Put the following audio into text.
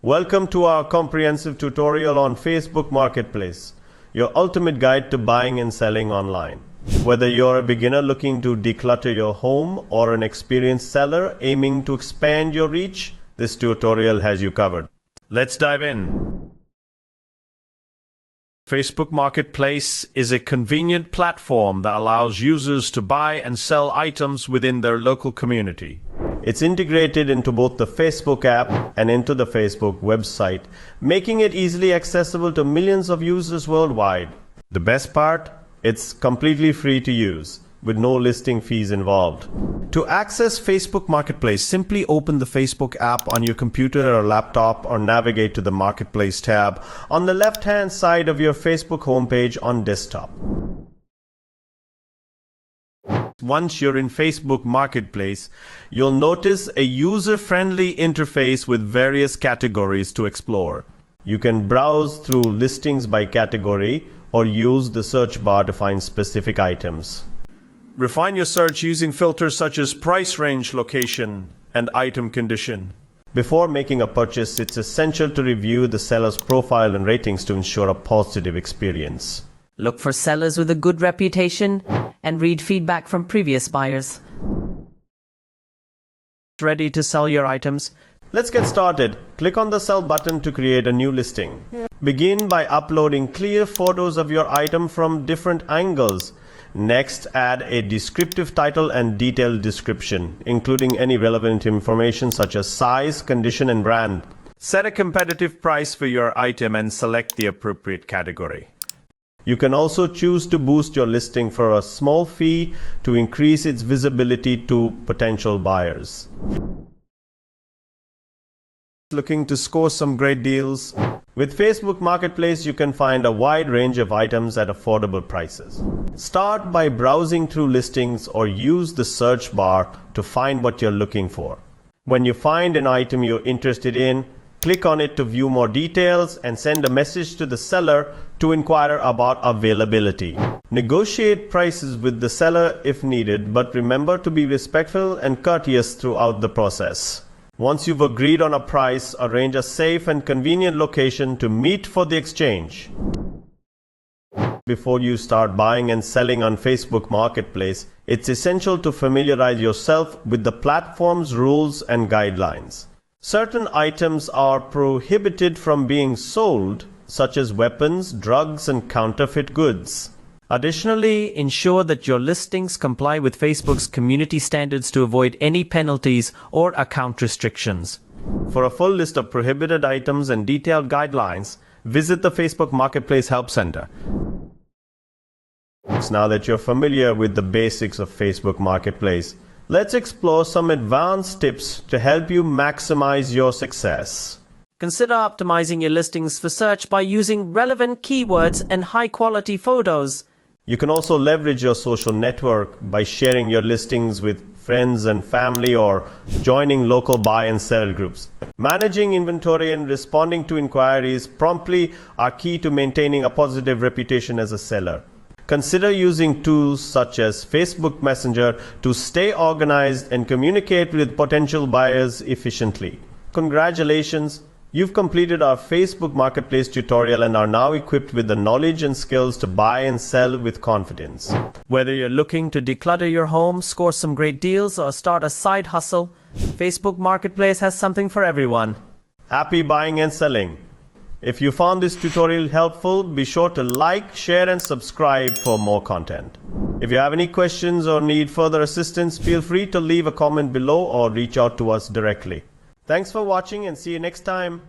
Welcome to our comprehensive tutorial on Facebook Marketplace, your ultimate guide to buying and selling online. Whether you're a beginner looking to declutter your home or an experienced seller aiming to expand your reach, this tutorial has you covered. Let's dive in. Facebook Marketplace is a convenient platform that allows users to buy and sell items within their local community. It's integrated into both the Facebook app and into the Facebook website, making it easily accessible to millions of users worldwide. The best part? It's completely free to use, with no listing fees involved. To access Facebook Marketplace, simply open the Facebook app on your computer or laptop or navigate to the Marketplace tab on the left-hand side of your Facebook homepage on desktop. Once you're in Facebook Marketplace, you'll notice a user-friendly interface with various categories to explore. You can browse through listings by category or use the search bar to find specific items. Refine your search using filters such as price range, location, and item condition. Before making a purchase, it's essential to review the seller's profile and ratings to ensure a positive experience. Look for sellers with a good reputation and read feedback from previous buyers. Ready to sell your items? Let's get started. Click on the Sell button to create a new listing. Begin by uploading clear photos of your item from different angles. Next, add a descriptive title and detailed description, including any relevant information such as size, condition, and brand. Set a competitive price for your item and select the appropriate category. You can also choose to boost your listing for a small fee to increase its visibility to potential buyers. Looking to score some great deals? With Facebook Marketplace, you can find a wide range of items at affordable prices. Start by browsing through listings or use the search bar to find what you're looking for. When you find an item you're interested in, click on it to view more details and send a message to the seller to inquire about availability. Negotiate prices with the seller if needed, but remember to be respectful and courteous throughout the process. Once you've agreed on a price, arrange a safe and convenient location to meet for the exchange. Before you start buying and selling on Facebook Marketplace, it's essential to familiarize yourself with the platform's rules and guidelines. Certain items are prohibited from being sold, such as weapons, drugs, and counterfeit goods. Additionally, ensure that your listings comply with Facebook's community standards to avoid any penalties or account restrictions. For a full list of prohibited items and detailed guidelines, visit the Facebook Marketplace Help Center. Now that you're familiar with the basics of Facebook Marketplace, let's explore some advanced tips to help you maximize your success. Consider optimizing your listings for search by using relevant keywords and high-quality photos. You can also leverage your social network by sharing your listings with friends and family or joining local buy and sell groups. Managing inventory and responding to inquiries promptly are key to maintaining a positive reputation as a seller. Consider using tools such as Facebook Messenger to stay organized and communicate with potential buyers efficiently. Congratulations! You've completed our Facebook Marketplace tutorial and are now equipped with the knowledge and skills to buy and sell with confidence. Whether you're looking to declutter your home, score some great deals, or start a side hustle, Facebook Marketplace has something for everyone. Happy buying and selling! If you found this tutorial helpful, be sure to like, share, and subscribe for more content. If you have any questions or need further assistance, feel free to leave a comment below or reach out to us directly. Thanks for watching and see you next time.